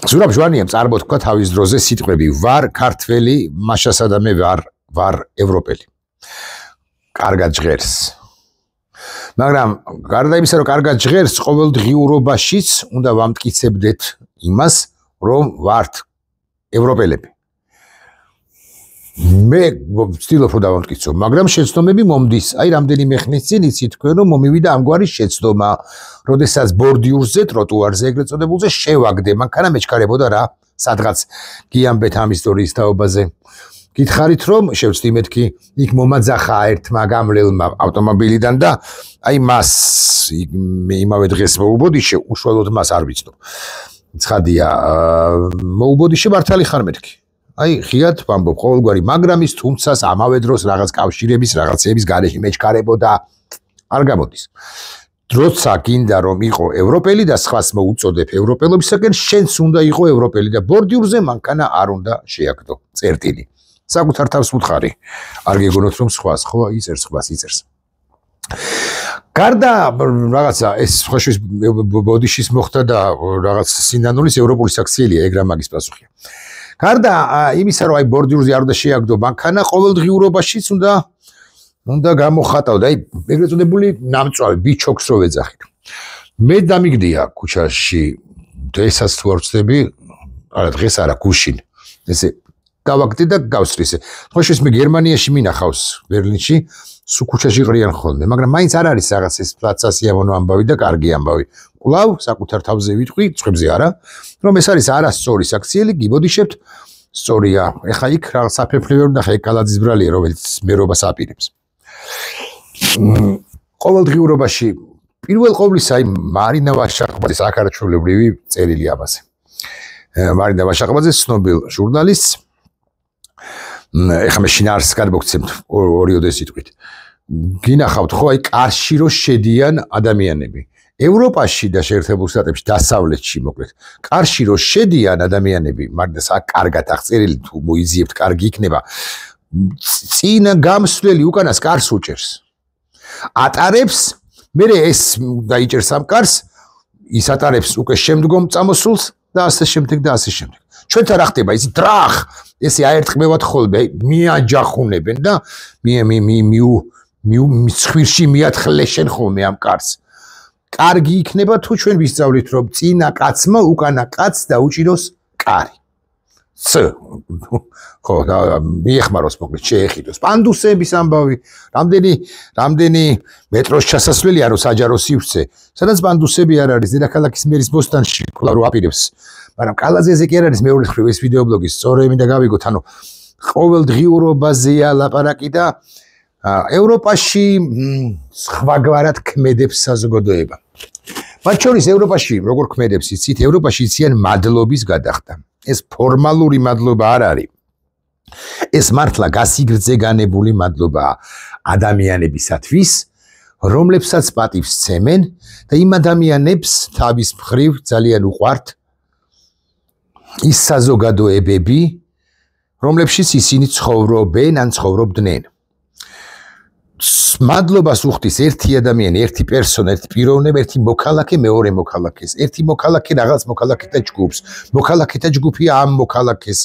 ზურაბ ჟვანიამ წარმოთქვა თავის დროზე სიტყვები ვარ ქართველი, მაშასა და მე ვარ ევროპელი. კარგად ჟღერს. მაგრამ გარდა იმისა, რომ კარგად ჟღერს, ყოველდღიურობაშიც უნდა ვამტკიცებდეთ იმას, რომ ვართ ევროპელები. მე ვცდილობ რომ დავამტკიცო, მაგრამ შეცდომები მომდის. აი რამდენიმე ხნის წინ იცით თქვენ რომ მომივიდა ამგვარი შეცდომა, როდესაც ბორდიურზე, ტროტუარზე ეგრეთ წოდებულზე შევაგდე, მანქანა მეჩქარებოდა რა, სადღაც გიამბეთ ამ ისტორიის თაობაზე. გითხარით რომ შევცდი მეთქი, იქ მომაძახა ერთმა გამლელმა ავტომობილიდან და აი მას იმავე დღეს მოუბოდიშე, უშუალოდ მას არ ვიცნობ. ცხადია, მოუბოდიშე მართალი ხარ მეთქი. აი ღიად ვამბობ ყოველგვარი მაგრამის თუმცას ამავე დროს რაღაც კავშირების რაღაცების გარეშე მეჩქარებოდა არ გამოდის. დროცა გინდა რომ იყო ევროპელი და სხვას მოუწოდებ ევროპელობისაკენ, შენც უნდა იყო ევროპელი და ბორდიურზე მანქანა არ უნდა შეაგდო. წერტილი. საკუთარ თავს უთხარი. არ გეგონოთ რომ სხვას, ხო, იწერს. გარდა რაღაცა ეს ხოშვის ბოდიშის მოხდა და რაღაც სინანულის ევროპული საქციელია, ეგ რა მაგის პასუხია. გარდა იმისა, რომ აი ბორდიურზე არ უნდა შეაგდო მანქანა, ყოველდღიურობაშიც უნდა გამოხატავ და აი ეგრეთ წოდებული ნამწვავი ბიჩოქს რო ვეძახით. მე დამიგდია ქუჩაში და ესაც თუ არ ვწდები, არა დღეს არა გუშინ. ესე გავაგდე და გავსრისე. ხოშვის მე გერმანიაში მინახავს ბერლინში, სულ ქუჩაში ყრიან ხოლმე, მაგრამ მაინც არ არის რაღაც ეს პლაცასიამონო ამბავი და კარგი ამბავი. კვლავ საკუთარ თავზე ვიტყვი, წვებზე არა, რომ ეს არის არასწორი საქციელი, გიბოდიშებთ, სწორია. ეხა იქ რაღაც საფეფლივე ვნახე, ეგ კალაძის ბრალია, რომელიც მერობას აპირებს. ყოველდღიურობაში პირველ ყოვლისა აი მარინა ვაშაყბაძე საქართველოსობრივი წერილი ამაზე. მარინა ვაშაყბაძე ცნობილ ჟურნალისტს ეხლა მე შინაარსს გადმოგცემთ ორიოდე სიტყვით. გინახავთ ხო აი კარში რო შედიან ადამიანები. ევროპაში და შეერთებულ შტატებში დასავლეთში მოკლედ კარში რო შედიან ადამიანები, მაგრამ აქ კარგად აღწერილი თუ მოიძიებთ კარგი იქნება. წინა გამსვლელი უკანას კარს უჭერს. ატარებს, მე ეს დაიჭერს ამ კარს, ის ატარებს უკვე შემდგომ წამოსულს და ასე შემდეგ და ასე შემდეგ. ჩვენთან რა ხდება, ისი დრახ, ესე აერტყმევათ ხოლმე, მიაჯახუნებენ და მიცხვირში მიათხლეშენ ხოლმე ამ კარს. კარგი იქნება თუ ჩვენ ვისწავლით რომ წინა კაცმა უკანა კაცს დაუჭიროს კარი. ხო, მიეხმაროს მოკლედ შეეხიდოს. პანდუსების ამბავი, რამდენი მეტროს ჩასასვლელი არო საჯარო სივრცე, სადაც პანდუსები არ არის, დედაქალაქის მერის ბოსტანში, კვლავ რო აპირებს. მაგრამ კალაძეზე კი არ არის მეორე მხრივ ეს ვიდეობლოგი, სწორედ მინდა გავიგოთ, ანუ ყოველდღიურობაზეა ლაპარაკი და ევროპაში სხვაგვარად ქმედებს საზოგადოება. მათ შორის ევროპაში როგორ ქმედებს იცით, ევროპაში იციან მადლობის გადახდა. ეს ფორმალური მადლობა არ არის. ეს მართლა გასიგრძე განებული მადლობაა ადამიანებისათვის, რომლებსაც პატივს სცემენ და იმ ადამიანებს თავის მხრივ ძალიან უყვართ ის საზოგადოებები, რომლებშიც ისინი ცხოვრობენ ან ცხოვრობდნენ. მადლობას უხდის ერთი ადამიანი, ერთი პერსონა, ერთი პიროვნება, ერთი მოქალაქე მეორე მოქალაქეს. ერთი მოქალაქე რაღაც მოქალაქეთა ჯგუფს, მოქალაქეთა ჯგუფი ამ მოქალაქეს,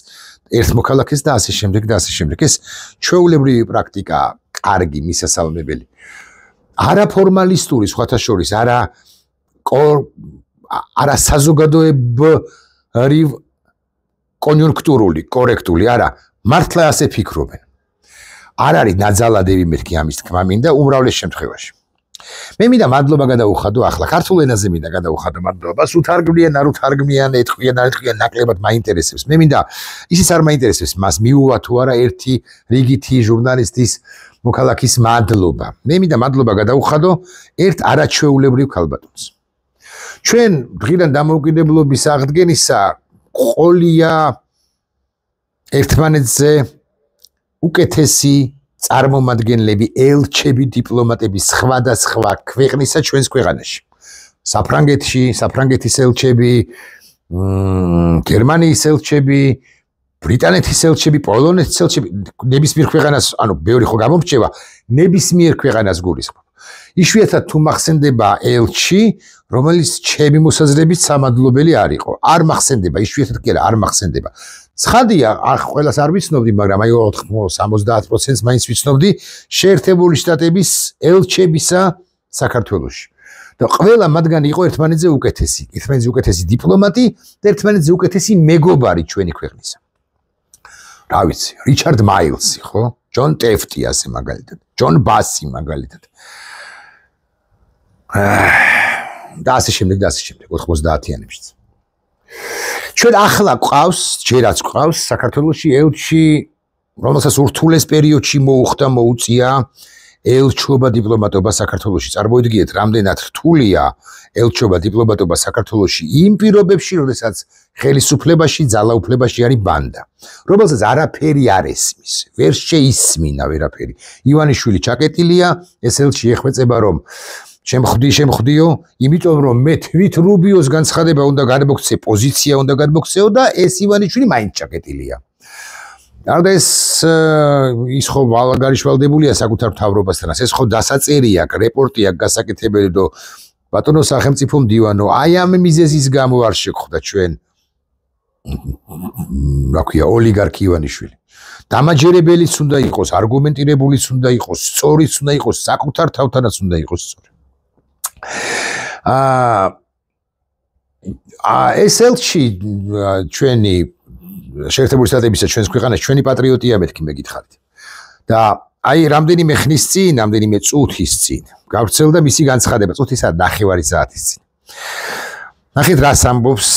ერთ მოქალაქეს და ასე შემდეგ და ასე შემდეგ. ეს ჩვეულებრივი პრაქტიკაა, კარგი, მისასალმებელი. არაფორმალისტური სხვათა შორის, არა საზოგადოებრივ კონიუნქტურული, კორექტული, არა, მართლა ასე ფიქრობენ. არ არის ნაძალადები მეთქი ამის თქმა მინდა უმრავლეს შემთხვევაში. მე მინდა მადლობა გადაუხადო ახლა ქართულ ენაზე მინდა გადაუხადო მადლობას, უთარგმნიან, არ უთარგმნიან, ეთქვიან, არ ეთქვიან, ნაკლებად მაინტერესებს. მე მინდა ისიც არ მაინტერესებს, მას მიუვა თუ არა ერთი რიგითი ჟურნალისტის მოქალაქის მადლობა. მე მინდა მადლობა გადაუხადო ერთ არაჩვეულებრივ ქალბატონს. ჩვენ დღიდან დამოუკიდებლობის აღდგენისა ყოლია ერთმანეთზე უკეთესი წარმომადგენლები, ელჩები, დიპლომატები სხვადასხვა ქვეყნისა ჩვენს ქვეყანაში. საფრანგეთის ელჩები, გერმანიის ელჩები, ბრიტანეთის ელჩები, პოლონეთის ელჩები, ნებისმიერ ქვეყანას, ანუ ბევრი ხო გამომრჩევა, ნებისმიერ ქვეყანას გულისხმობ. იშვიათად თუ მახსენდება ელჩი, რომელიც ჩემი მოსაზრებით სამადლობელი არ იყო. არ მახსენდება, იშვიათად კი არა, არ მახსენდება. ცხადია, ყველას არ ვიცნობდი, მაგრამ აი 70%-ს მაინც ვიცნობდი შეერთებული შტატების ელჩებისა საქართველოში. და ყველა მათგანი იყო ერთმანეთზე უკეთესი დიპლომატი და ერთმანეთზე უკეთესი მეგობარი ჩვენი ქვეყნისა. რა ვიცი, რიჩარდ მაილსი, ხო? ჯონ ტეფტი ასე მაგალითად, ჯონ ბასი მაგალითად. და ასე შემდეგ 90-იანებშიც. ჩვენ ახლა ყავს, ჯერაც ყავს საქართველოში ელჩი, რომელსაც ურთულეს პერიოდში მოუწია ელჩობა დიპლომატობა საქართველოში. წარმოიდგინეთ, რამდენად რთულია ელჩობა დიპლომატობა საქართველოში იმ პირობებში, როდესაც ხელისუფლებაში, ძალაუფლებაში არის ბანდა, რომელსაც არაფერი არ ესმის, ვერ შეისმინა ვერაფერი. ივანიშვილი ჩაკეტილია, ეს ელჩი ეხვეწება, რომ შემხდიო, იმიტომ რომ მე თვით რუბიოს განცხადება უნდა გადმოგცე, პოზიცია უნდა გადმოგცეო და ეს ივანიშვილი მაინც ჩაკეტილია. და ის ხო გარიშვალდებულია საკუთარ მთავრობასთან, ეს ხო დასაწერია, რეპორტი აქვს გასაკეთებელი და ბატონო სახელმწიფო მდივანო, აი ამ მიზეზის გამო არ შეგხვდა ჩვენ რა ქვია ოლიგარქი ივანიშვილი. დამაჯერებელიც უნდა იყოს, არგუმენტირებულიც უნდა იყოს, სწორიც უნდა იყოს, საკუთარ თავთანაც უნდა იყოს სწორი. ეს ელჩი ჩვენი შეერთებული შტატებისა ჩვენს ქვეყანაში ჩვენი პატრიოტია მეთქი მეკითხარით. და აი რამდენიმე ხნის წინ, რამდენიმე წუთის წინ გავრცელდა მისი განცხადება, წუთისა და 9 საათის წინ. ნახეთ რას ამბობს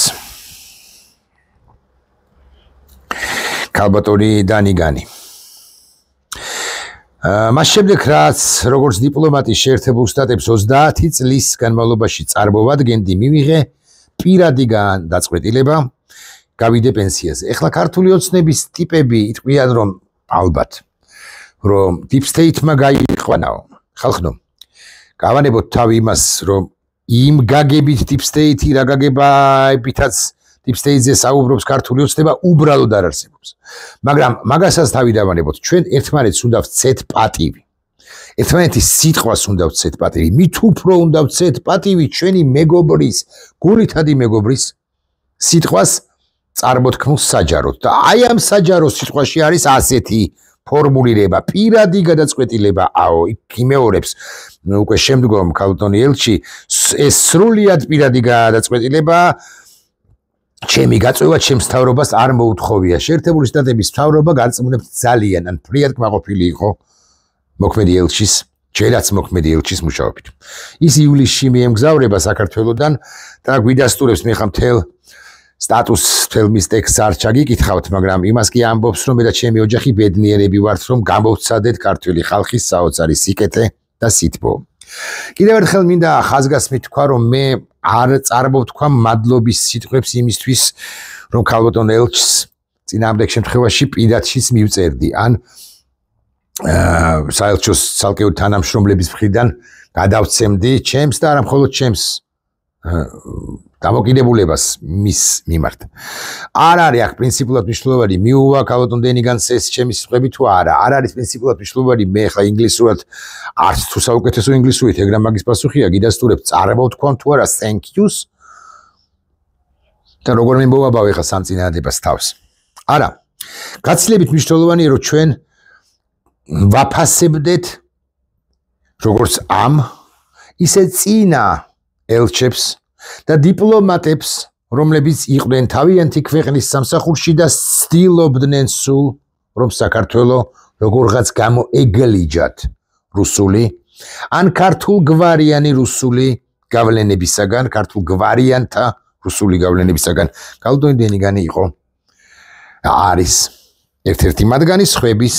ქალბატონი დანიგანი. მას შემდეგ რაც როგორც დიპლომატი შეერთებულ შტატებს 30 წლის განმავლობაში წარმოვადგენდი, მივიღე პირადი დაწყვეტილება გავიდე პენსიაზე. ეხლა ქართული ოცნების ტიპები იტყვიან, რომ ალბათ რომ deep state-მა გაიყვანაო. ხალხო, გავანებოთ თავი იმას, რომ იმ გაგებით deep state-ი რა გაგებებითაც deep state-ზე საუბრობს ქართული ოცნება უბრალოდ არ არსებობს. მაგრამ მაგასაც თავი დავანებოთ, ჩვენ ერთმანეთს უნდა ვცეთ პატივი. ერთმანეთის სიტყვას უნდა ვცეთ პატივი. მით უფრო უნდა ვცეთ პატივი ჩვენი მეგობრის, გულითადი მეგობრის სიტყვას წარმოთქმულ საჯაროდ. და აი ამ საჯარო სიტყვაში არის ასეთი ფორმულირება, პირადი გადაწყვეტილება, იმეორებს უკვე შემდგომ ქალბატონი ელჩი, ეს სრულიად პირადი გადაწყვეტილება ჩემი გაწევა ჩემს მთავრობას არ მოუთხოვია. შეერთებული შტატების მთავრობა გარწმუნებთ ძალიან ან ფრიად კმაყოფილი იყო მოქმედი ელჩის, ჯერაც მოქმედი ელჩის მუშაობით. ის ივლისში მიემგზავრება საქართველოდან და გვიდასტურებს მე ხა მთელ სტატუს ფილმის ტექსტს არ ჩაგიკითხავთ, მაგრამ იმას კი ამბობს, რომ მე და ჩემი ოჯახი ბედნიერები ვართ, რომ გამოვცადეთ ქართული ხალხის საოცარი სიკეთე და სითბო. კიდევ ერთხელ მინდა ხაზგასმით თქვა, რომ მე არ წარმოვთქვა მადლობის სიტყვებს იმისთვის, რომ ქალბატონ ელჩს წინააღმდეგ შემთხვევაში პირადშიც მივწერდი, ან საელჩოს ცალკეული თანამშრომლების მხრიდან გადავცემდი ჩემს და არა მხოლოდ ჩემს დამოკიდებულებას მის მიმართ. არ არის აქ პრინციპულად მნიშვნელოვანი მიუვა ქალბატონ დენიგანს ეს ჩემი სიტყვები თუ არა. არ არის პრინციპულად მნიშვნელოვანი მე ხა ინგლისურად არც თუ საუკეთესო ინგლისურით ეგრა მაგის პასუხია გიდასტურებ წარმოვთქვამ თუ არა thank you-ს და როგორ მიმოვაბავ ხა სამწინააღმდეგოს თავს. არა. გაცილებით მნიშვნელოვანია რომ ჩვენ ვაფასებდეთ როგორც ამ ისე წინა ელჩებს და დიპლომატებს, რომლებიც იყვნენ თავიანთი ქვეყნის სამსახურში და ცდილობდნენ სულ, რომ საქართველო როგორღაც გამოეგლიჯათ რუსული, ან ქართულ გვარიანი რუსული გავლენებისაგან, ქართულ გვარიანთა რუსული გავლენებისაგან. ქალბატონი დენიგანი იყო არის ერთ-ერთი მათგანი, სხვების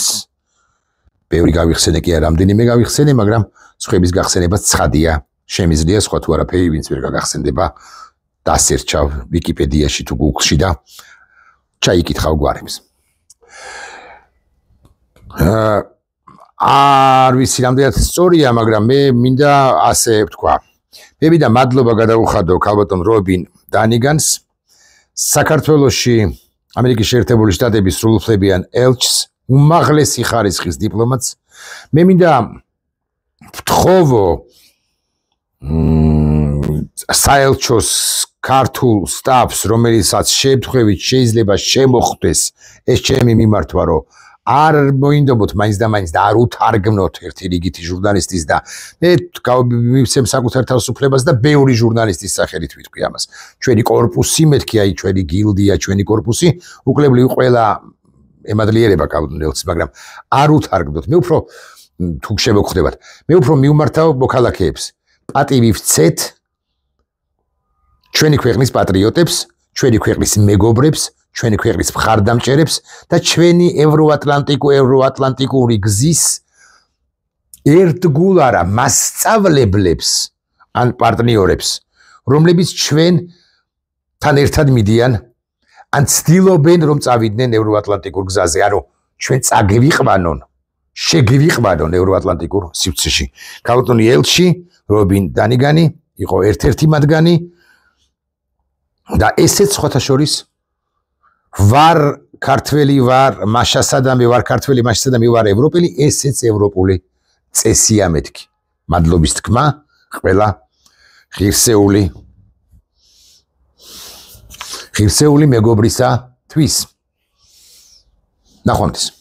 ბევრი გავიხსენე კი არა, რამდენიმე გავიხსენე, მაგრამ სხვების გახსენებაც ცხადია. შემიძლია სხვა თუ არაფერი ვინც ვერ გაგახსენდება დასერჩავ ვიკიპედიაში თუ გუგლში და ჩაიკითხავ გვარებს. არ ვიცი რამდენად სწორია, მაგრამ მე მინდა ასე ვთქვა. მე მინდა მადლობა გადაუხადო ქალბატონ რობინ დანიგანს, საქართველოში ამერიკის შეერთებული შტატების სრულუფლებიან ელჩს, უმაღლესი ხარისხის დიპლომატს. მე მინდა ვთხოვო საელჩოს ქართულ სტაფს, რომელიცაც შემთხვევით შეიძლება შემოხვდეს ეს ჩემი მიმართვა, რომ არ მოინდობოთ მაინც და მაინც და არ უთარგმნოთ ერთი რიგითი ჟურნალისტის და მე მივცემ საკუთარ თავისუფლებას და ბევრი ჟურნალისტის სახელით ვიტყვი ამას. ჩვენი კორპუსი, მეთქი აი ჩვენი გილდია, ჩვენი კორპუსი, უკლებლივ ყველა ემადლიერება კავდნელს, მაგრამ არ უთარგმნოთ. მე უფრო თუ შემოგხვდებათ, მე უფრო მივმართავ მოქალაქეებს. პატივი ვცეთ ჩვენი ქვეყნის პატრიოტებს, ჩვენი ქვეყნის მეგობრებს, ჩვენი ქვეყნის მხარდამჭერებს და ჩვენი ევროატლანტიკური გზის ერთგულ არა მასწავლებლებს ან პარტნიორებს, რომლებიც ჩვენთან ერთად მიდიან ან ცდილობენ რომ წავიდნენ ევროატლანტიკურ გზაზე, ანუ ჩვენ წაგვიყვანონ, შეგვიყვანონ ევროატლანტიკურ სივრცეში. ქალბატონი ელჩი რობინ დანიგანი იყო ერთ-ერთი მათგანი და ესეც სხვათა შორის ვარ ქართველი, ვარ მაშასადამი, ვარ ქართველი, მაშასადამი, ვარ ევროპელი, ესეც ევროპული წესია მეთქი. მადლობის თქმა ყველა ღირსეული მეგობრისა თვის. ნახვამდის.